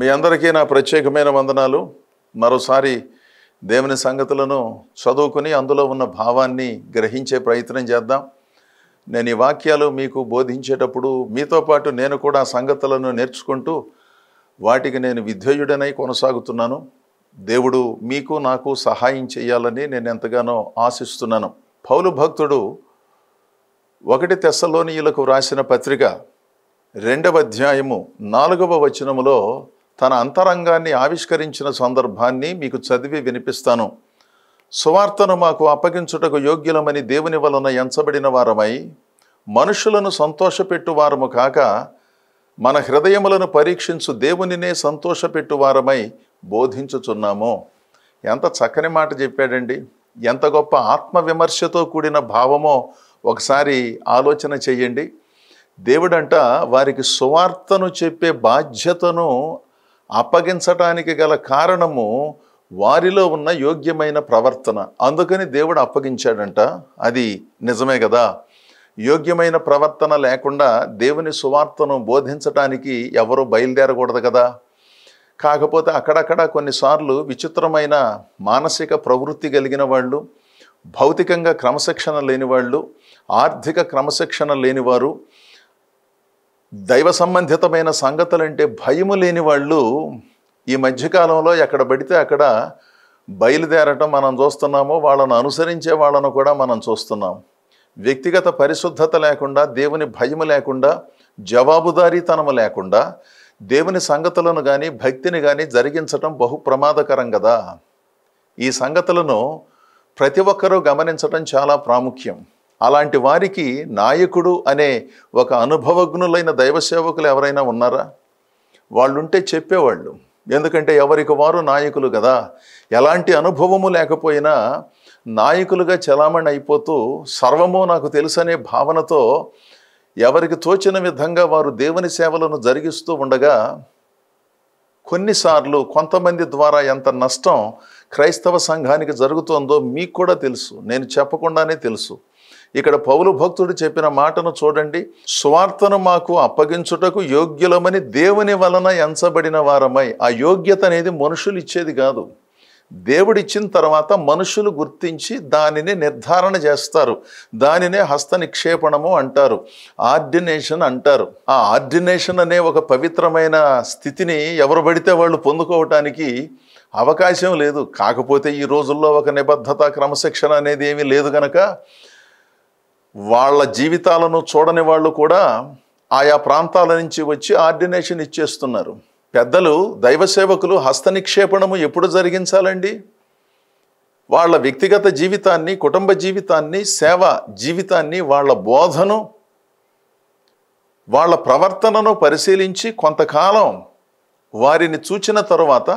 మీ అందరికీ నా ప్రత్యేకమైన వందనాలు. మరోసారి దేవుని సంగతులను చదువుకుని అందులో ఉన్న భావాన్ని గ్రహించే ప్రయత్నం చేద్దాం. నేను ఈ వాక్యాలు మీకు బోధించేటప్పుడు మీతో పాటు నేను కూడా సంగతులను నేర్చుకుంటూ వాటికి నేను విధేయుడనై కొనసాగుతున్నాను. దేవుడు మీకు నాకు సహాయం చేయాలని నేను ఎంతగానో ఆశిస్తున్నాను. పౌలు భక్తుడు 1 తెస్సలోనియులకు వ్రాసిన పత్రిక 2వ అధ్యాయము 4వ వచనములో తన అంతరంగాన్ని ఆవిష్కరించిన సందర్భాన్ని మీకు చదివి వినిపిస్తాను. సువార్తను మాకు అప్పగించుటకు యోగ్యులమని దేవుని వలన ఎంచబడిన వారమై మనుషులను సంతోషపెట్టువారము కాక మన హృదయములను పరీక్షించు దేవునినే సంతోషపెట్టువారమై బోధించుచున్నాము. ఎంత చక్కని మాట చెప్పాడండి. ఎంత గొప్ప ఆత్మవిమర్శతో కూడిన భావమో ఒకసారి ఆలోచన చెయ్యండి. దేవుడంట వారికి సువార్తను చెప్పే బాధ్యతను అప్పగించటానికి గల కారణము వారిలో ఉన్న యోగ్యమైన ప్రవర్తన. అందుకని దేవుడు అప్పగించాడంట. అది నిజమే కదా. యోగ్యమైన ప్రవర్తన లేకుండా దేవుని సువార్తను బోధించటానికి ఎవరు బయలుదేరకూడదు కదా. కాకపోతే అక్కడక్కడ కొన్నిసార్లు విచిత్రమైన మానసిక ప్రవృత్తి కలిగిన వాళ్ళు, భౌతికంగా క్రమశిక్షణ లేని వాళ్ళు, ఆర్థిక క్రమశిక్షణ లేనివారు, దైవ సంబంధితమైన సంగతులంటే భయము లేని వాళ్ళు ఈ మధ్యకాలంలో ఎక్కడ పడితే అక్కడ బయలుదేరటం మనం చూస్తున్నాము. వాళ్ళను అనుసరించే వాళ్ళను కూడా మనం చూస్తున్నాం. వ్యక్తిగత పరిశుద్ధత లేకుండా, దేవుని భయము లేకుండా, జవాబుదారీతనము లేకుండా దేవుని సంగతులను కానీ భక్తిని కానీ జరిగించటం బహు ప్రమాదకరం కదా. ఈ సంగతులను ప్రతి ఒక్కరూ గమనించటం చాలా ప్రాముఖ్యం. అలాంటి వారికి నాయకుడు అనే ఒక అనుభవజ్ఞులైన దైవ సేవకులు ఎవరైనా ఉన్నారా? వాళ్ళుంటే చెప్పేవాళ్ళు. ఎందుకంటే ఎవరికి వారు నాయకులు కదా. ఎలాంటి అనుభవము లేకపోయినా నాయకులుగా చలామణి అయిపోతూ సర్వము నాకు తెలుసనే భావనతో ఎవరికి తోచిన విధంగా వారు దేవుని సేవలను జరిగిస్తూ ఉండగా కొన్నిసార్లు కొంతమంది ద్వారా ఎంత నష్టం క్రైస్తవ సంఘానికి జరుగుతుందో మీకు కూడా తెలుసు, నేను చెప్పకుండానే తెలుసు. ఇక్కడ పౌలు భక్తుడు చెప్పిన మాటను చూడండి. సువార్తను మాకు అప్పగించుటకు యోగ్యులమని దేవుని వలన ఎంచబడిన వారమై. ఆ యోగ్యత అనేది మనుషులు ఇచ్చేది కాదు. దేవుడిచ్చిన తర్వాత మనుషులు గుర్తించి దానిని నిర్ధారణ చేస్తారు. దానినే హస్త నిక్షేపణము అంటారు, ఆర్డినేషన్ అంటారు. ఆ ఆర్డినేషన్ అనే ఒక పవిత్రమైన స్థితిని ఎవరు పడితే వాళ్ళు పొందుకోవటానికి అవకాశం లేదు. కాకపోతే ఈ రోజుల్లో ఒక నిబద్ధత, క్రమశిక్షణ అనేది ఏమీ లేదు గనక వాళ్ళ జీవితాలను చూడని వాళ్ళు కూడా ఆయా ప్రాంతాల నుంచి వచ్చి ఆర్డినేషన్ ఇచ్చేస్తున్నారు. పెద్దలు, దైవ సేవకులు హస్త నిక్షేపణము ఎప్పుడు జరిగించాలండి? వాళ్ళ వ్యక్తిగత జీవితాన్ని, కుటుంబ జీవితాన్ని, సేవ జీవితాన్ని, వాళ్ళ బోధను, వాళ్ళ ప్రవర్తనను పరిశీలించి కొంతకాలం వారిని చూచిన తరువాత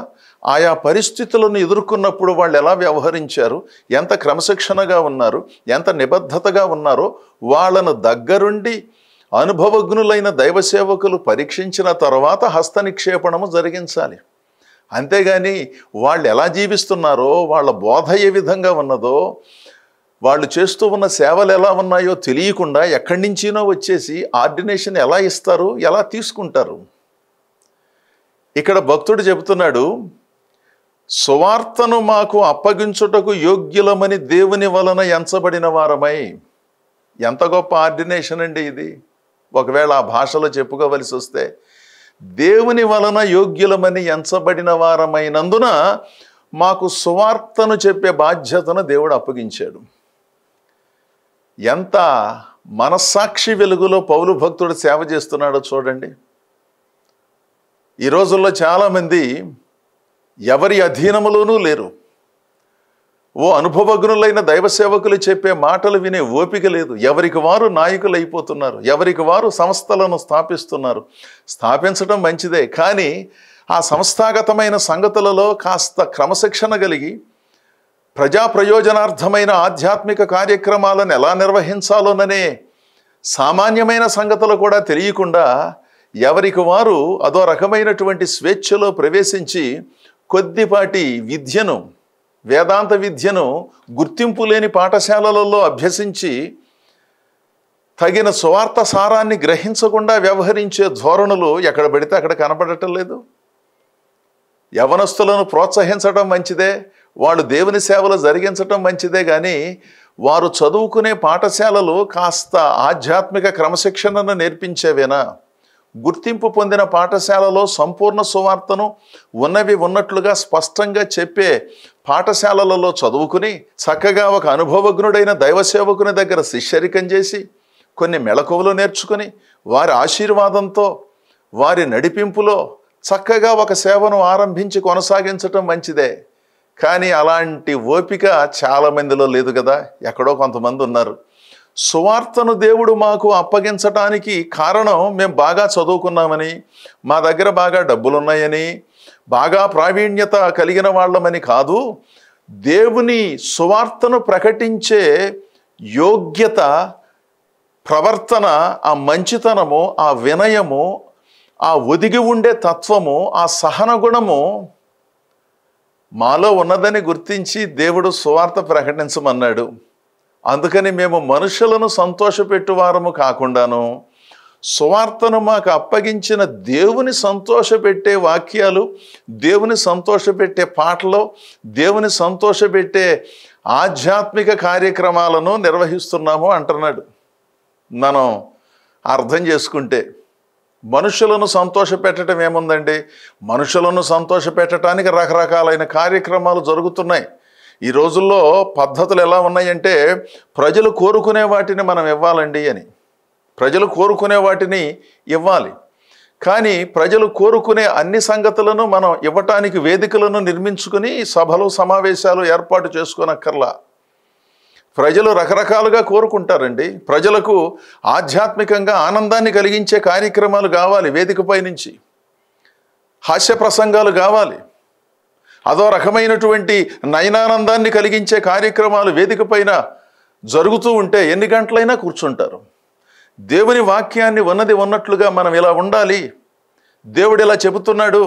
ఆయా పరిస్థితులను ఎదుర్కొన్నప్పుడు వాళ్ళు ఎలా వ్యవహరించారు, ఎంత క్రమశిక్షణగా ఉన్నారు, ఎంత నిబద్ధతగా ఉన్నారో వాళ్ళను దగ్గరుండి అనుభవజ్ఞులైన దైవ సేవకులు పరీక్షించిన తర్వాత హస్త నిక్షేపణము జరిగించాలి. అంతేగాని వాళ్ళు ఎలా జీవిస్తున్నారో, వాళ్ళ బోధ ఏ విధంగా ఉన్నదో, వాళ్ళు చేస్తూ ఉన్న సేవలు ఎలా ఉన్నాయో తెలియకుండా ఎక్కడి నుంచినో వచ్చేసి ఆర్డినేషన్ ఎలా ఇస్తారు, ఎలా తీసుకుంటారు? ఇక్కడ భక్తుడు చెబుతున్నాడు, సువార్తను మాకు అప్పగించుటకు యోగ్యులమని దేవుని వలన ఎంచబడిన వారమై. ఎంత గొప్ప ఆర్డినేషన్ అండి ఇది. ఒకవేళ ఆ భాషలో చెప్పుకోవలసి వస్తే, దేవుని వలన యోగ్యులమని ఎంచబడిన వారమైనందున మాకు సువార్తను చెప్పే బాధ్యతను దేవుడు అప్పగించాడు. ఎంత మనస్సాక్షి వెలుగులో పౌలు భక్తుడు సేవ చేస్తున్నాడో చూడండి. ఈ రోజుల్లో చాలామంది ఎవరి అధీనములోనూ లేరు. ఓ అనుభవజ్ఞులైన దైవ సేవకులు చెప్పే మాటలు వినే ఓపిక లేదు. ఎవరికి వారు నాయకులు అయిపోతున్నారు, ఎవరికి వారు సంస్థలను స్థాపిస్తున్నారు. స్థాపించడం మంచిదే, కానీ ఆ సంస్థాగతమైన సంగతులలో కాస్త క్రమశిక్షణ కలిగి ప్రజా ప్రయోజనార్థమైన ఆధ్యాత్మిక కార్యక్రమాలను ఎలా నిర్వహించాలోననే సామాన్యమైన సంగతులు కూడా తెలియకుండా ఎవరికి వారు అదో రకమైనటువంటి స్వేచ్ఛలో ప్రవేశించి కొద్దిపాటి విద్యను, వేదాంత విద్యను గుర్తింపు లేని పాఠశాలలలో అభ్యసించి తగిన సువార్త సారాన్ని గ్రహించకుండా వ్యవహరించే ధోరణులు ఎక్కడ పడితే అక్కడ కనపడటం లేదు. యవనస్తులను ప్రోత్సహించడం మంచిదే, వాళ్ళు దేవుని సేవలు జరిగించటం మంచిదే, కానీ వారు చదువుకునే పాఠశాలలు కాస్త ఆధ్యాత్మిక క్రమశిక్షణను నేర్పించేవేనా? గుర్తింపు పొందిన పాఠశాలలో సంపూర్ణ సువార్తను ఉన్నవి ఉన్నట్లుగా స్పష్టంగా చెప్పే పాఠశాలలలో చదువుకుని చక్కగా ఒక అనుభవజ్ఞుడైన దైవ సేవకుని దగ్గర శిష్యరికం చేసి కొన్ని మెళకువలు నేర్చుకుని వారి ఆశీర్వాదంతో వారి నడిపింపులో చక్కగా ఒక సేవను ఆరంభించి కొనసాగించటం మంచిదే. కానీ అలాంటి ఓపిక చాలామందిలో లేదు కదా, ఎక్కడో కొంతమంది ఉన్నారు. సువార్తను దేవుడు మాకు అప్పగించటానికి కారణం మేము బాగా చదువుకున్నామని, మా దగ్గర బాగా డబ్బులున్నాయని, బాగా ప్రావీణ్యత కలిగిన వాళ్ళమని కాదు. దేవుని సువార్తను ప్రకటించే యోగ్యత, ప్రవర్తన, ఆ మంచితనము, ఆ వినయము, ఆ ఒదిగి ఉండే తత్వము, ఆ సహన గుణము మాలో ఉన్నదని గుర్తించి దేవుడు సువార్త ప్రకటించమన్నాడు. అందుకని మేము మనుషులను సంతోషపెట్టువారము కాకుండాను సువార్తను మాకు అప్పగించిన దేవుని సంతోషపెట్టే వాక్యాలు, దేవుని సంతోషపెట్టే పాటలు, దేవుని సంతోషపెట్టే ఆధ్యాత్మిక కార్యక్రమాలను నిర్వహిస్తున్నాము అంటున్నాడు. మనం అర్థం చేసుకుంటే మనుషులను సంతోషపెట్టడం ఏముందండి? మనుషులను సంతోషపెట్టడానికి రకరకాలైన కార్యక్రమాలు జరుగుతున్నాయి. ఈ రోజుల్లో పద్ధతులు ఎలా ఉన్నాయంటే, ప్రజలు కోరుకునే వాటిని మనం ఇవ్వాలండి అని, ప్రజలు కోరుకునే వాటిని ఇవ్వాలి. కానీ ప్రజలు కోరుకునే అన్ని సంగతులను మనం ఇవ్వటానికి వేదికలను నిర్మించుకుని సభలు సమావేశాలు ఏర్పాటు చేసుకోనక్కర్లా. ప్రజలు రకరకాలుగా కోరుకుంటారండి. ప్రజలకు ఆధ్యాత్మికంగా ఆనందాన్ని కలిగించే కార్యక్రమాలు కావాలి, వేదికపై నుంచి హాస్య ప్రసంగాలు కావాలి, అదో రకమైనటువంటి నయనానందాన్ని కలిగించే కార్యక్రమాలు వేదిక పైన జరుగుతూ ఉంటే ఎన్ని గంటలైనా కూర్చుంటారు. దేవుని వాక్యాన్ని ఉన్నది ఉన్నట్లుగా మనం ఇలా ఉండాలి, దేవుడు ఇలా చెబుతున్నాడు,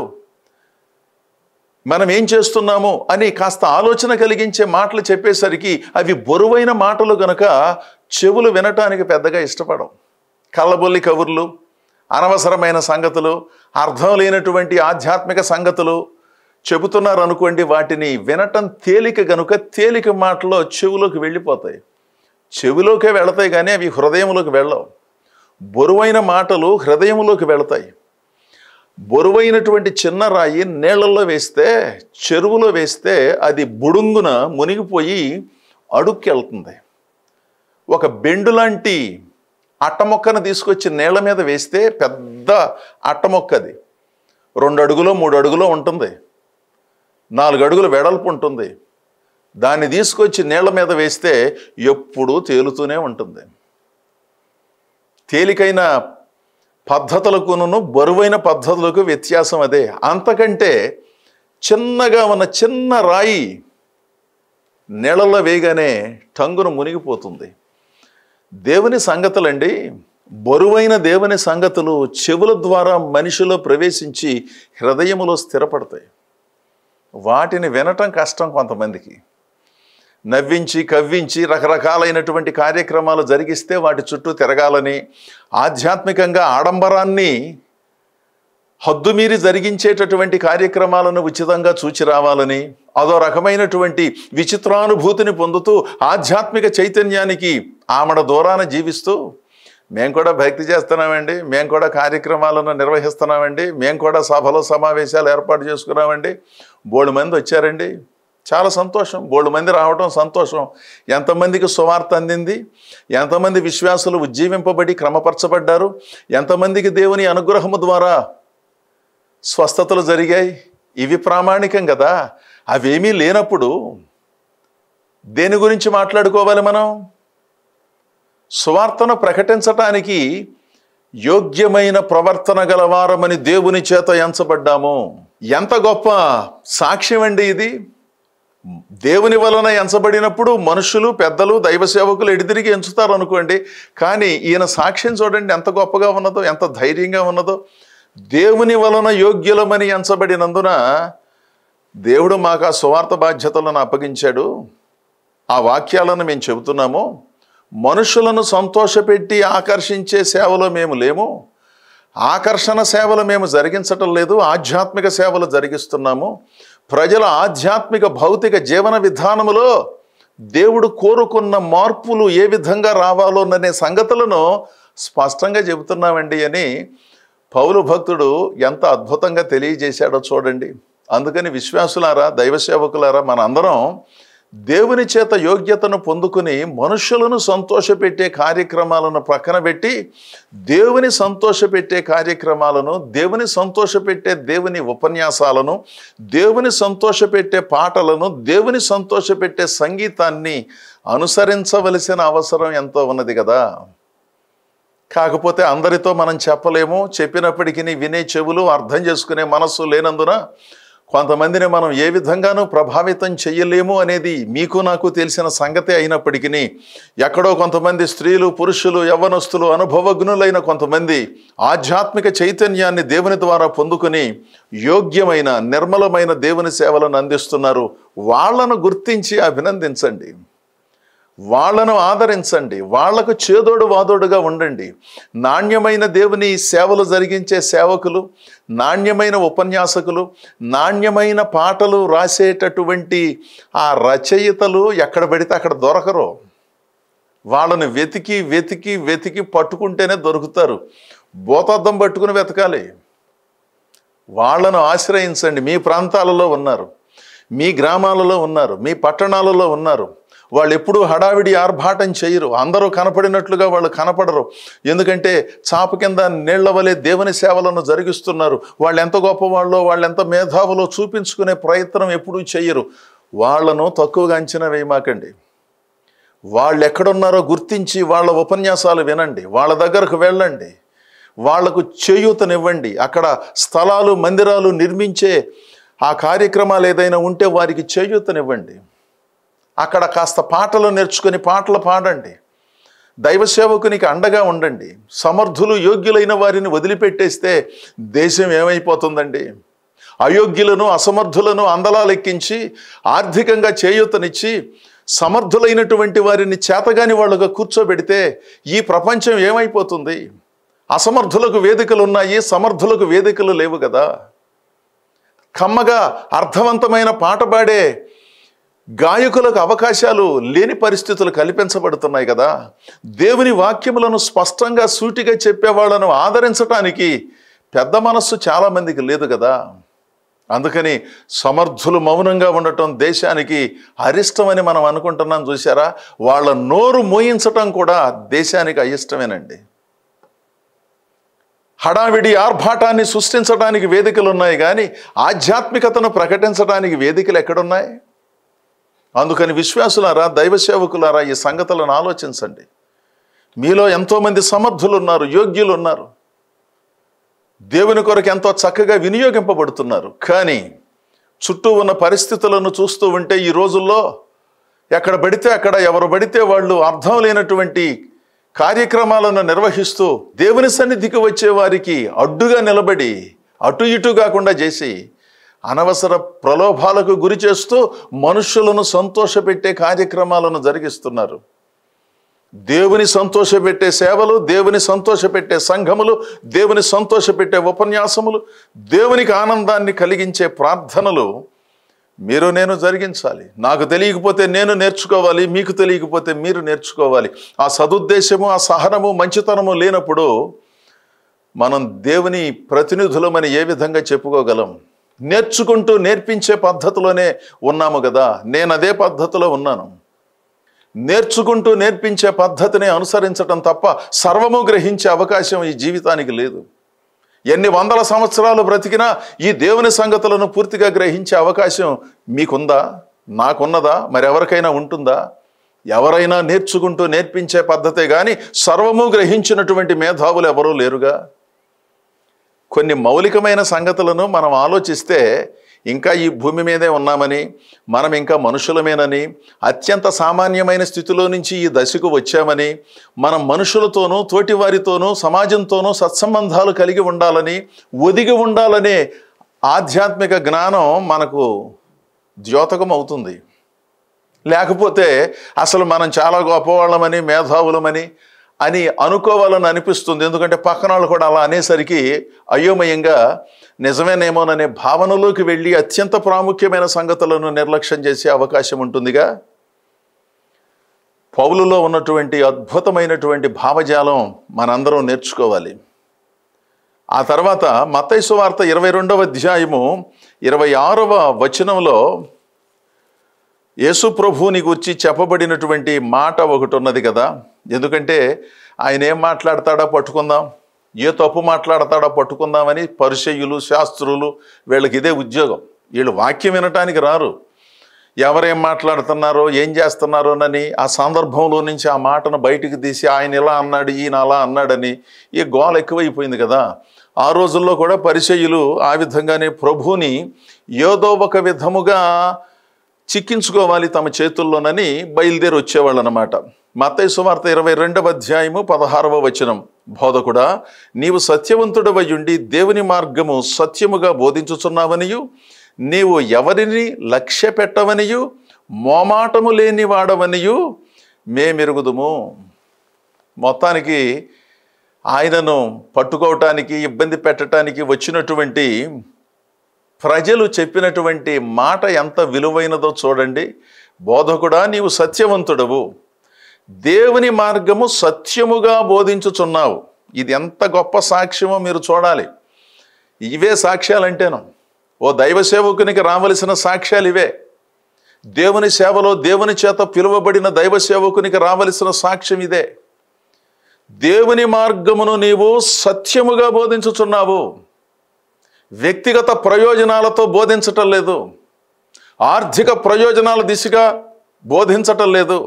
మనం ఏం చేస్తున్నాము అని కాస్త ఆలోచన కలిగించే మాటలు చెప్పేసరికి అవి బరువైన మాటలు గనుక చెవులు వినటానికి పెద్దగా ఇష్టపడం. కళ్ళబొల్లి కబుర్లు, అనవసరమైన సంగతులు, అర్థం లేనటువంటి ఆధ్యాత్మిక సంగతులు చెబుతున్నారు అనుకోండి, వాటిని వినటం తేలిక గనుక తేలిక మాటలో చెవులోకి వెళ్ళిపోతాయి. చెవిలోకే వెళతాయి కానీ అవి హృదయంలోకి వెళ్ళవు. బరువైన మాటలు హృదయంలోకి వెళతాయి. బరువైనటువంటి చిన్న రాయి నీళ్లలో వేస్తే, చెరువులో వేస్తే అది బుడుంగున మునిగిపోయి అడుక్కెళ్తుంది. ఒక బెండు లాంటి అట్టమొక్కను తీసుకొచ్చి నీళ్ల మీద వేస్తే పెద్ద అట్టమొక్కది 2 అడుగులో 3 అడుగులో ఉంటుంది, 4 అడుగుల వెడల్పు ఉంటుంది. దాన్ని తీసుకొచ్చి నీళ్ల మీద వేస్తే ఎప్పుడూ తేలుతూనే ఉంటుంది. తేలికైన పద్ధతులకును బరువైన పద్ధతులకు వ్యత్యాసం అదే. అంతకంటే చిన్నగా ఉన్న చిన్న రాయి నీళ్ళలో వేయగానే టంగును మునిగిపోతుంది. దేవుని సంగతులండి, బరువైన దేవుని సంగతులు చెవుల ద్వారా మనిషిలో ప్రవేశించి హృదయములో స్థిరపడతాయి. వాటిని వినటం కష్టం కొంతమందికి. నవ్వించి కవ్వించి రకరకాలైనటువంటి కార్యక్రమాలు జరిగిస్తే వాటి చుట్టూ తిరగాలని, ఆధ్యాత్మికంగా ఆడంబరాన్ని హద్దుమీరి జరిగించేటటువంటి కార్యక్రమాలను ఉచితంగా చూచి రావాలని, అదో రకమైనటువంటి విచిత్రానుభూతిని పొందుతూ ఆధ్యాత్మిక చైతన్యానికి ఆమడ దూరాన జీవిస్తూ, మేము కూడా భక్తి చేస్తున్నామండి, మేము కూడా కార్యక్రమాలను నిర్వహిస్తున్నామండి, మేము కూడా సభలో సమావేశాలు ఏర్పాటు చేసుకున్నామండి, బోల్డు మంది వచ్చారండి, చాలా సంతోషం, బోల్డు మంది రావడం సంతోషం. ఎంతమందికి సువార్త అందింది, ఎంతమంది విశ్వాసులు ఉజ్జీవింపబడి క్రమపరచబడ్డారు, ఎంతమందికి దేవుని అనుగ్రహము ద్వారా స్వస్థతలు జరిగాయి, ఇవి ప్రామాణికం కదా. అవేమీ లేనప్పుడు దేని గురించి మాట్లాడుకోవాలి మనం? సువార్తను ప్రకటించటానికి యోగ్యమైన ప్రవర్తన గలవారమని దేవుని చేత ఎంచబడ్డాము. ఎంత గొప్ప సాక్ష్యం అండి ఇది. దేవుని వలన ఎంచబడినప్పుడు మనుషులు, పెద్దలు, దైవ సేవకులు ఎడిదిరిగి ఎంచుతారు అనుకోండి. కానీ ఈయన సాక్ష్యం చూడండి ఎంత గొప్పగా ఉన్నదో, ఎంత ధైర్యంగా ఉన్నదో. దేవుని వలన యోగ్యులమని ఎంచబడినందున దేవుడు మాకు ఆ సువార్త బాధ్యతలను అప్పగించాడు. ఆ వాక్యాలను మేము చెబుతున్నాము. మనుషులను సంతోషపెట్టి ఆకర్షించే సేవలో మేము లేము. ఆకర్షణ సేవలు మేము జరిగించటం లేదు, ఆధ్యాత్మిక సేవలు జరిగిస్తున్నాము. ప్రజల ఆధ్యాత్మిక భౌతిక జీవన విధానములో దేవుడు కోరుకున్న మార్పులు ఏ విధంగా రావాలోననే సంగతులను స్పష్టంగా చెబుతున్నామండి అని పౌలు భక్తుడు ఎంత అద్భుతంగా తెలియజేశాడో చూడండి. అందుకని విశ్వాసులారా, దైవ సేవకులారా, మన అందరం దేవుని చేత యోగ్యతను పొందుకుని మనుషులను సంతోషపెట్టే కార్యక్రమాలను ప్రక్కన పెట్టి దేవుని సంతోషపెట్టే కార్యక్రమాలను, దేవుని సంతోషపెట్టే దేవుని ఉపన్యాసాలను, దేవుని సంతోషపెట్టే పాటలను, దేవుని సంతోషపెట్టే సంగీతాన్ని అనుసరించవలసిన అవసరం ఎంతో ఉన్నది కదా. కాకపోతే అందరితో మనం చెప్పలేము, చెప్పినప్పటికీ వినే చెవులు, అర్థం చేసుకునే మనస్సు లేనందున కొంతమందిని మనం ఏ విధంగానూ ప్రభావితం చెయ్యలేము అనేది మీకు నాకు తెలిసిన సంగతే అయినప్పటికీ ఎక్కడో కొంతమంది స్త్రీలు, పురుషులు, యవ్వనస్తులు, అనుభవజ్ఞులైన కొంతమంది ఆధ్యాత్మిక చైతన్యాన్ని దేవుని ద్వారా పొందుకొని యోగ్యమైన, నిర్మలమైన దేవుని సేవలను అందిస్తున్నారు. వాళ్ళను గుర్తించి అభినందించండి, వాళ్లను ఆదరించండి, వాళ్లకు చేదోడు వాదోడుగా ఉండండి. నాణ్యమైన దేవుని సేవలు జరిగించే సేవకులు, నాణ్యమైన ఉపన్యాసకులు, నాణ్యమైన పాటలు రాసేటటువంటి ఆ రచయితలు ఎక్కడ పడితే అక్కడ దొరకరు. వాళ్ళని వెతికి వెతికి వెతికి పట్టుకుంటేనే దొరుకుతారు. భూతద్దం పట్టుకుని వెతకాలి. వాళ్లను ఆశ్రయించండి. మీ ప్రాంతాలలో ఉన్నారు, మీ గ్రామాలలో ఉన్నారు, మీ పట్టణాలలో ఉన్నారు. వాళ్ళు ఎప్పుడూ హడావిడి ఆర్భాటం చేయరు, అందరూ కనపడినట్లుగా వాళ్ళు కనపడరు. ఎందుకంటే చాప కింద నీళ్ల వలె దేవుని సేవలను జరిగిస్తున్నారు. వాళ్ళు ఎంత గొప్పవాళ్ళో, వాళ్ళు ఎంత మేధావులో చూపించుకునే ప్రయత్నం ఎప్పుడూ చేయరు. వాళ్లను తక్కువగా అంచనా వేయమాకండి. వాళ్ళు ఎక్కడున్నారో గుర్తించి వాళ్ళ ఉపన్యాసాలు వినండి, వాళ్ళ దగ్గరకు వెళ్ళండి, వాళ్లకు చేయూతనివ్వండి. అక్కడ స్థలాలు, మందిరాలు నిర్మించే ఆ కార్యక్రమాలు ఏదైనా ఉంటే వారికి చేయూతనివ్వండి. అక్కడ కాస్త పాటలు నేర్చుకుని పాటలు పాడండి. దైవ సేవకునికి అండగా ఉండండి. సమర్థులు, యోగ్యులైన వారిని వదిలిపెట్టేస్తే దేశం ఏమైపోతుందండి? అయోగ్యులను, అసమర్థులను అందలాలెక్కించి ఆర్థికంగా చేయూతనిచ్చి సమర్థులైనటువంటి వారిని చేతగాని వాళ్ళుగా కూర్చోబెడితే ఈ ప్రపంచం ఏమైపోతుంది? అసమర్థులకు వేదికలు ఉన్నాయి, సమర్థులకు వేదికలు లేవు కదా. కమ్మగా అర్థవంతమైన పాట పాడే గాయకులకు అవకాశాలు లేని పరిస్థితులు కల్పించబడుతున్నాయి కదా. దేవుని వాక్యములను స్పష్టంగా సూటిగా చెప్పేవాళ్లను ఆదరించటానికి పెద్ద మనస్సు చాలామందికి లేదు కదా. అందుకని సమర్థులు మౌనంగా ఉండటం దేశానికి అరిష్టమని మనం అనుకుంటున్నాం. చూసారా, వాళ్ళ నోరు మోయించటం కూడా దేశానికి అయిష్టమేనండి. హడావిడి ఆర్భాటాన్ని సృష్టించడానికి వేదికలు ఉన్నాయి కానీ ఆధ్యాత్మికతను ప్రకటించడానికి వేదికలు ఎక్కడున్నాయి? అందుకని విశ్వాసులారా, దైవ సేవకులారా, ఈ సంగతులను ఆలోచించండి. మీలో ఎంతోమంది సమర్థులు ఉన్నారు, యోగ్యులు ఉన్నారు, దేవుని కొరకు ఎంతో చక్కగా వినియోగింపబడుతున్నారు. కానీ చుట్టూ ఉన్న పరిస్థితులను చూస్తూ ఉంటే ఈ రోజుల్లో ఎక్కడ పడితే అక్కడ, ఎవరు పడితే వాళ్ళు అర్థం లేనటువంటి కార్యక్రమాలను నిర్వహిస్తూ దేవుని సన్నిధికి వచ్చే వారికి అడ్డుగా నిలబడి అటు ఇటు కాకుండా చేసి అనవసర ప్రలోభాలకు గురి చేస్తూ మనుషులను సంతోషపెట్టే కార్యక్రమాలను జరిగిస్తున్నారు. దేవుని సంతోషపెట్టే సేవలు, దేవుని సంతోషపెట్టే సంఘములు, దేవుని సంతోషపెట్టే ఉపన్యాసములు, దేవునికి ఆనందాన్ని కలిగించే ప్రార్థనలు మీరు నేను జరిగించాలి. నాకు తెలియకపోతే నేను నేర్చుకోవాలి, మీకు తెలియకపోతే మీరు నేర్చుకోవాలి. ఆ సదుద్దేశము, ఆ సహనము, మంచితనము లేనప్పుడు మనం దేవుని ప్రతినిధులమని ఏ విధంగా చెప్పుకోగలం? నేర్చుకుంటూ నేర్పించే పద్ధతిలోనే ఉన్నాము కదా. నేను అదే పద్ధతిలో ఉన్నాను. నేర్చుకుంటూ నేర్పించే పద్ధతిని అనుసరించటం తప్ప సర్వము గ్రహించే అవకాశం ఈ జీవితానికి లేదు. ఎన్ని వందల సంవత్సరాలు బ్రతికినా ఈ దేవుని సంగతులను పూర్తిగా గ్రహించే అవకాశం మీకుందా? నాకున్నదా? మరి ఎవరికైనా ఉంటుందా? ఎవరైనా నేర్చుకుంటూ నేర్పించే పద్ధతే కానీ సర్వము గ్రహించినటువంటి మేధావులు ఎవరూ లేరుగా. కొన్ని మౌలికమైన సంగతులను మనం ఆలోచిస్తే ఇంకా ఈ భూమి మీదే ఉన్నామని, మనం ఇంకా మనుషులమేనని, అత్యంత సామాన్యమైన స్థితిలో నుంచి ఈ దశకు వచ్చామని, మనం మనుషులతోనూ, తోటివారితోనూ, సమాజంతోనూ సత్సంబంధాలు కలిగి ఉండాలని, ఒదిగి ఉండాలనే ఆధ్యాత్మిక జ్ఞానం మనకు ద్యోతకం అవుతుంది. లేకపోతే అసలు మనం చాలా గొప్పవాళ్ళమని, మేధావులమని అని అనుకోవాలని అనిపిస్తుంది. ఎందుకంటే పక్కన వాళ్ళు కూడా అలా అనేసరికి అయోమయంగా నిజమేనేమోననే భావనలోకి వెళ్ళి అత్యంత ప్రాముఖ్యమైన సంగతులను నిర్లక్ష్యం చేసే అవకాశం ఉంటుందిగా. పౌలులో ఉన్నటువంటి అద్భుతమైనటువంటి భావజాలం మనందరం నేర్చుకోవాలి. ఆ తర్వాత మత్తయి సువార్త 22వ అధ్యాయము 26వ వచనంలో యేసు ప్రభువుని గురించి చెప్పబడినటువంటి మాట ఒకటి ఉన్నది కదా. ఎందుకంటే ఆయన ఏం మాట్లాడతాడో పట్టుకుందాం, ఏ తప్పు మాట్లాడతాడో పట్టుకుందామని పరిసయ్యులు శాస్త్రులు వీళ్ళకి ఇదే ఉద్యోగం. వీళ్ళు వాక్యం వినటానికి రారు, ఎవరేం మాట్లాడుతున్నారో ఏం చేస్తున్నారోనని ఆ సందర్భంలో నుంచి ఆ మాటను బయటికి తీసి ఆయన ఇలా అన్నాడు ఈయన అలా అన్నాడని ఈ గోల ఎక్కువైపోయింది కదా. ఆ రోజుల్లో కూడా పరిసయ్యులు ఆ విధంగానే ప్రభువుని ఏదో ఒక విధముగా చిక్కించుకోవాలి తమ చేతుల్లోనని బయలుదేరి వచ్చేవాళ్ళు అన్నమాట. మత్తయి సువార్త 22వ అధ్యాయము 16వ వచనం, బోధకుడా నీవు సత్యవంతుడవయ్యుండి దేవుని మార్గము సత్యముగా బోధించుచున్నావనియు నీవు ఎవరిని లక్ష్య పెట్టవనియు మోమాటము లేని వాడవనియు మేమెరుగుదుము. మొత్తానికి ఆయనను పట్టుకోవటానికి ఇబ్బంది పెట్టడానికి వచ్చినటువంటి ప్రజలు చెప్పినటువంటి మాట ఎంత విలువైనదో చూడండి. బోధకుడా నీవు సత్యవంతుడవు, దేవుని మార్గము సత్యముగా బోధించుచున్నావు. ఇది ఎంత గొప్ప సాక్ష్యమో మీరు చూడాలి. ఇవే సాక్ష్యాలంటేను ఓ దైవ సేవకునికి రావలసిన సాక్ష్యాలు ఇవే. దేవుని సేవలో దేవుని చేత పిలువబడిన దైవ సేవకునికి రావలసిన సాక్ష్యం ఇదే. దేవుని మార్గమును నీవు సత్యముగా బోధించుచున్నావు. వ్యక్తిగత ప్రయోజనాలతో బోధించటం లేదు, ఆర్థిక ప్రయోజనాల దిశగా బోధించటం లేదు,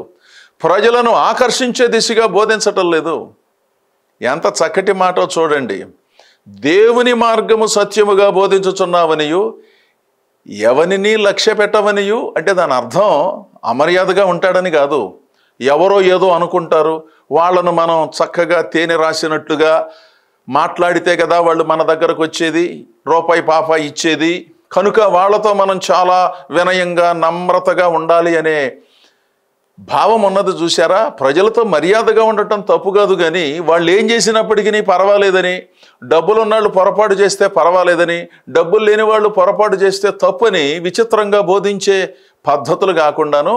ప్రజలను ఆకర్షించే దిశగా బోధించటం లేదు. ఎంత చక్కటి మాటో చూడండి. దేవుని మార్గము సత్యముగా బోధించుచున్నావనియు ఎవరిని లక్ష్య పెట్టవనియు అంటే దాని అర్థం అమర్యాదగా ఉంటాడని కాదు. ఎవరో ఏదో అనుకుంటారు, వాళ్ళను మనం చక్కగా తేనె రాసినట్లుగా మాట్లాడితే కదా వాళ్ళు మన దగ్గరకు వచ్చేది, రూపాయి పాప ఇచ్చేది, కనుక వాళ్ళతో మనం చాలా వినయంగా నమ్రతగా ఉండాలి అనే భావం ఉన్నది చూసారా. ప్రజలతో మర్యాదగా ఉండటం తప్పు కాదు, కానీ వాళ్ళు ఏం చేసినప్పటికీ పర్వాలేదని, డబ్బులు ఉన్నవాళ్ళు పొరపాటు చేస్తే పర్వాలేదని, డబ్బులు లేని వాళ్ళు పొరపాటు చేస్తే తప్పని విచిత్రంగా బోధించే పద్ధతులు కాకుండాను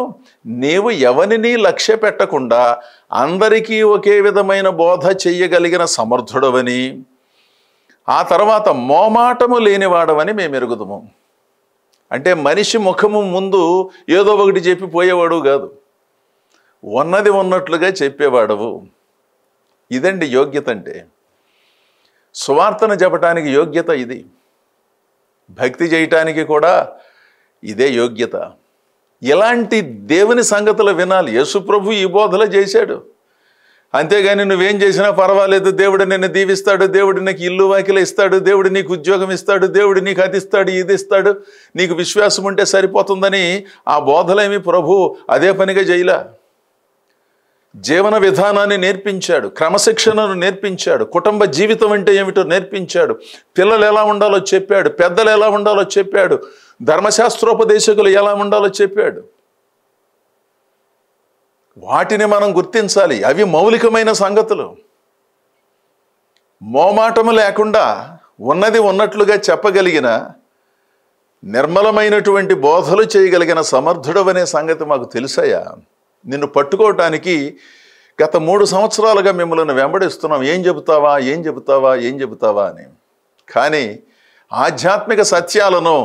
నీవు ఎవరిని లక్ష్య పెట్టకుండా అందరికీ ఒకే విధమైన బోధ చెయ్యగలిగిన సమర్థుడవని, ఆ తర్వాత మోమాటము లేనివాడవని మేము ఎరుగుదుము. అంటే మనిషి ముఖము ముందు ఏదో ఒకటి చెప్పి పోయేవాడు కాదు, ఉన్నది ఉన్నట్లుగా చెప్పేవాడవు. ఇదండి యోగ్యత అంటే. సువార్తను చెప్పటానికి యోగ్యత ఇది, భక్తి చేయటానికి కూడా ఇదే యోగ్యత. ఇలాంటి దేవుని సంగతులు వినాలి. యేసుప్రభు ఈ బోధలు చేశాడు. అంతేగాని నువ్వేం చేసినా పర్వాలేదు, దేవుడు నిన్ను దీవిస్తాడు, దేవుడు నీకు ఇల్లు వాకిలు ఇస్తాడు, దేవుడు నీకు ఉద్యోగం ఇస్తాడు, దేవుడు నీకు అది ఇస్తాడు ఇది ఇస్తాడు, నీకు విశ్వాసం ఉంటే సరిపోతుందని ఆ బోధలేమి ప్రభు అదే పనిగా చేయలే. జీవన విధానాన్ని నేర్పించాడు, క్రమశిక్షణను నేర్పించాడు, కుటుంబ జీవితం అంటే ఏమిటో నేర్పించాడు, పిల్లలు ఎలా ఉండాలో చెప్పాడు, పెద్దలు ఎలా ఉండాలో చెప్పాడు, ధర్మశాస్త్రోపదేశకులు ఎలా ఉండాలో చెప్పాడు. వాటిని మనం గుర్తించాలి. అవి మౌలికమైన సంగతులు. మోమాటము లేకుండా ఉన్నది ఉన్నట్లుగా చెప్పగలిగిన, నిర్మలమైనటువంటి బోధలు చేయగలిగిన సమర్థుడవనే సంగతి మాకు తెలుసయ్యా. నిన్ను పట్టుకోవటానికి గత 3 సంవత్సరాలుగా మిమ్మల్ని వెంబడిస్తున్నాం, ఏం చెబుతావా ఏం చెబుతావా ఏం చెబుతావా అని. కానీ ఆధ్యాత్మిక సత్యాలను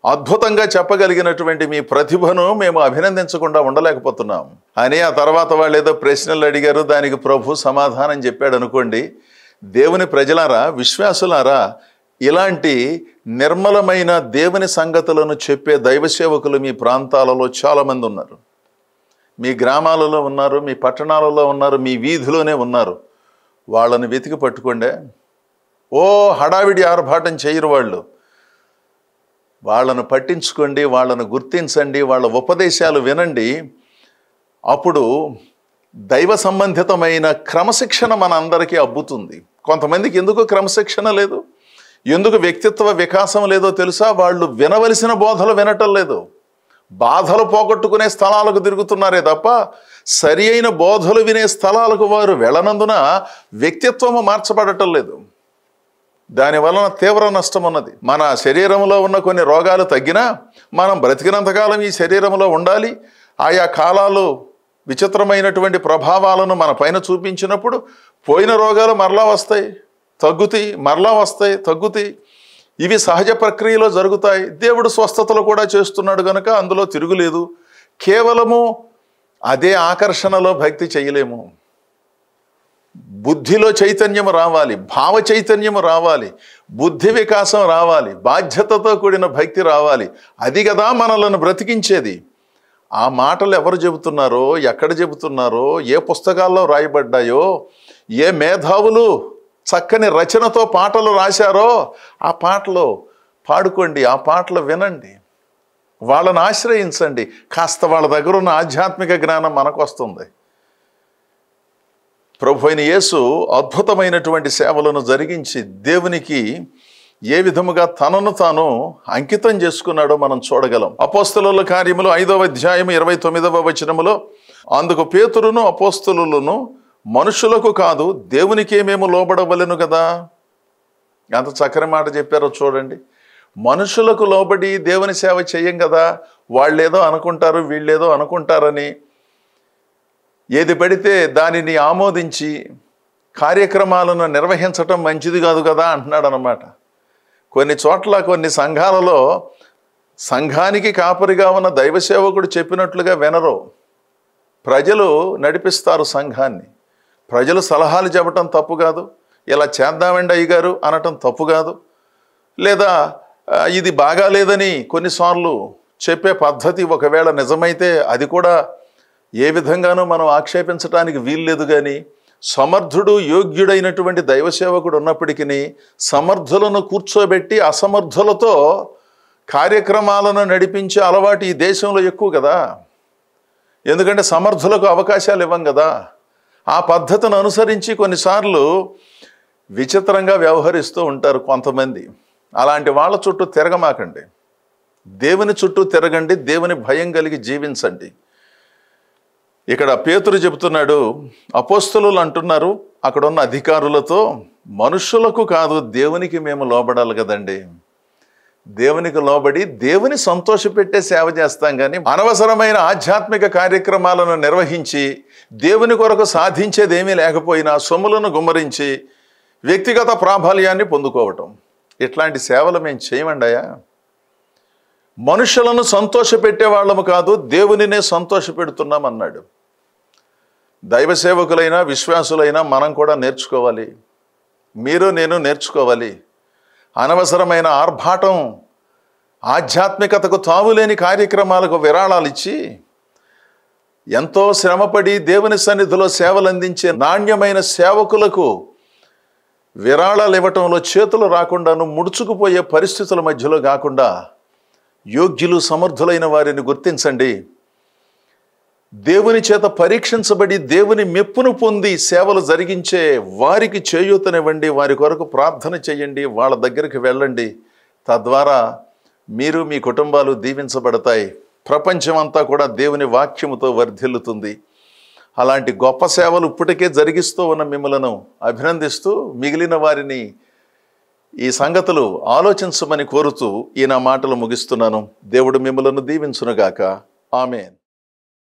అద్భుతంగా చెప్పగలిగినటువంటి మీ ప్రతిభను మేము అభినందించకుండా ఉండలేకపోతున్నాం అని. ఆ తర్వాత వాళ్ళు ఏదో ప్రశ్నలు అడిగారు, దానికి ప్రభు సమాధానం చెప్పాడు అనుకోండి. దేవుని ప్రజలారా, విశ్వాసులారా, ఇలాంటి నిర్మలమైన దేవుని సంగతులను చెప్పే దైవ సేవకులు మీ ప్రాంతాలలో చాలామంది ఉన్నారు. మీ గ్రామాలలో ఉన్నారు, మీ పట్టణాలలో ఉన్నారు, మీ వీధిలోనే ఉన్నారు. వాళ్ళని వెతికి పట్టుకోండి. ఓ హడావిడి ఆర్భాటం చేయరు వాళ్ళు. వాళ్ళను పట్టించుకోండి, వాళ్ళను గుర్తించండి, వాళ్ళ ఉపదేశాలు వినండి. అప్పుడు దైవ సంబంధితమైన క్రమశిక్షణ మన అందరికీ అబ్బుతుంది. కొంతమందికి ఎందుకు క్రమశిక్షణ లేదు, ఎందుకు వ్యక్తిత్వ వికాసం లేదో తెలుసా? వాళ్ళు వినవలసిన బోధలు వినటం లేదు. బాధలు పోగొట్టుకునే స్థలాలకు తిరుగుతున్నారే తప్ప సరి అయిన బోధలు వినే స్థలాలకు వారు వెళ్ళనందున వ్యక్తిత్వము మార్చబడటం లేదు. దానివలన తీవ్ర నష్టం ఉన్నది. మన శరీరంలో ఉన్న కొన్ని రోగాలు తగ్గినా మనం బ్రతికినంతకాలం ఈ శరీరంలో ఉండాలి. ఆయా కాలాలు విచిత్రమైనటువంటి ప్రభావాలను మన పైన చూపించినప్పుడు పోయిన రోగాలు మరలా వస్తాయి, తగ్గుతాయి, మరలా వస్తాయి, తగ్గుతాయి. ఇవి సహజ ప్రక్రియలో జరుగుతాయి. దేవుడు స్వస్థతలు కూడా చేస్తున్నాడు కనుక అందులో తిరుగులేదు. కేవలము అదే ఆకర్షణలో భక్తి చేయలేము. బుద్ధిలో చైతన్యం రావాలి, భావ చైతన్యం రావాలి, బుద్ధి వికాసం రావాలి, బాధ్యతతో కూడిన భక్తి రావాలి. అది కదా మనలను బ్రతికించేది. ఆ మాటలు ఎవరు చెబుతున్నారో, ఎక్కడ చెబుతున్నారో, ఏ పుస్తకాల్లో రాయబడ్డాయో, ఏ మేధావులు చక్కని రచనతో పాటలు రాశారో ఆ పాటలు పాడుకోండి, ఆ పాటలు వినండి, వాళ్ళని ఆశ్రయించండి. కాస్త వాళ్ళ దగ్గర ఉన్న ఆధ్యాత్మిక జ్ఞానం మనకు వస్తుంది. ప్రభు అయిన యేసు అద్భుతమైనటువంటి సేవలను జరిగించి దేవునికి ఏ విధముగా తనను తాను అంకితం చేసుకున్నాడో మనం చూడగలం. అపోస్తలుల కార్యములు 5వ అధ్యాయం 29వ వచనములో, అందుకు పేతురును అపోస్తలులను మనుషులకు కాదు దేవునికే మేము లోబడవలెను కదా. ఎంత చక్కని మాట చెప్పారో చూడండి. మనుషులకు లోబడి దేవుని సేవ చెయ్యం కదా, వాళ్ళేదో అనుకుంటారు వీళ్ళేదో అనుకుంటారని ఏది పడితే దానిని ఆమోదించి కార్యక్రమాలను నిర్వహించటం మంచిది కాదు కదా అంటున్నాడు అన్నమాట. కొన్ని చోట్ల కొన్ని సంఘాలలో సంఘానికి కాపరిగా ఉన్న దైవ సేవకుడు చెప్పినట్లుగా వినరు. ప్రజలు నడిపిస్తారు సంఘాన్ని. ప్రజలు సలహాలు చెప్పటం తప్పు కాదు, ఇలా చేద్దామండి అయ్యగారు అనటం తప్పు కాదు, లేదా ఇది బాగాలేదని కొన్నిసార్లు చెప్పే పద్ధతి ఒకవేళ నిజమైతే అది కూడా ఏ విధంగానూ మనం ఆక్షేపించడానికి వీల్లేదు. కానీ సమర్థుడు యోగ్యుడైనటువంటి దైవ సేవకుడు ఉన్నప్పటికీ సమర్థులను కూర్చోబెట్టి అసమర్థులతో కార్యక్రమాలను నడిపించే అలవాటు ఈ దేశంలో ఎక్కువ కదా. ఎందుకంటే సమర్థులకు అవకాశాలు ఇవ్వం కదా. ఆ పద్ధతిని అనుసరించి కొన్నిసార్లు విచిత్రంగా వ్యవహరిస్తూ ఉంటారు కొంతమంది. అలాంటి వాళ్ళ చుట్టూ తిరగమాకండి, దేవుని చుట్టూ తిరగండి, దేవుని భయం కలిగి జీవించండి. ఇక్కడ పేతురు చెబుతున్నాడు, అపోస్తలులు అంటున్నారు అక్కడ ఉన్న అధికారులతో, మనుషులకు కాదు దేవునికి మేము లోబడాలి కదండి. దేవునికి లోబడి దేవుని సంతోషపెట్టే సేవ చేస్తాం. కానీ అనవసరమైన ఆధ్యాత్మిక కార్యక్రమాలను నిర్వహించి దేవుని కొరకు సాధించేది ఏమీ లేకపోయినా సొమ్ములను గుమ్మరించి వ్యక్తిగత ప్రాబల్యాన్ని పొందుకోవటం, ఇట్లాంటి సేవలు మేము చేయమండాయా. మనుషులను సంతోషపెట్టే వాళ్ళము కాదు, దేవునినే సంతోషపెడుతున్నాం అన్నాడు. దైవ సేవకులైనా విశ్వాసులైనా మనం కూడా నేర్చుకోవాలి. మీరు నేను నేర్చుకోవాలి. అనవసరమైన ఆర్భాటం, ఆధ్యాత్మికతకు తావులేని కార్యక్రమాలకు విరాళాలు ఇచ్చి ఎంతో శ్రమపడి దేవుని సన్నిధిలో సేవలు అందించే నాణ్యమైన సేవకులకు విరాళాలు ఇవ్వటంలో చేతులు రాకుండాను ముడుచుకుపోయే పరిస్థితుల మధ్యలో కాకుండా యోగ్యులు సమర్థులైన వారిని గుర్తించండి. దేవుని చేత పరీక్షించబడి దేవుని మెప్పును పొంది సేవలు జరిగించే వారికి చేయూతనివ్వండి, వారి కొరకు ప్రార్థన చేయండి, వాళ్ళ దగ్గరికి వెళ్ళండి. తద్వారా మీరు మీ కుటుంబాలు దీవించబడతాయి. ప్రపంచమంతా కూడా దేవుని వాక్యముతో వర్ధిల్లుతుంది. అలాంటి గొప్ప సేవలు ఇప్పటికే జరిగిస్తూ ఉన్న మిమ్మలను అభినందిస్తూ మిగిలిన వారిని ఈ సంగతులు ఆలోచించమని కోరుతూ ఈ నా మాటలు ముగిస్తున్నాను. దేవుడు మిమ్మలను దీవించునుగాక. ఆమేన్.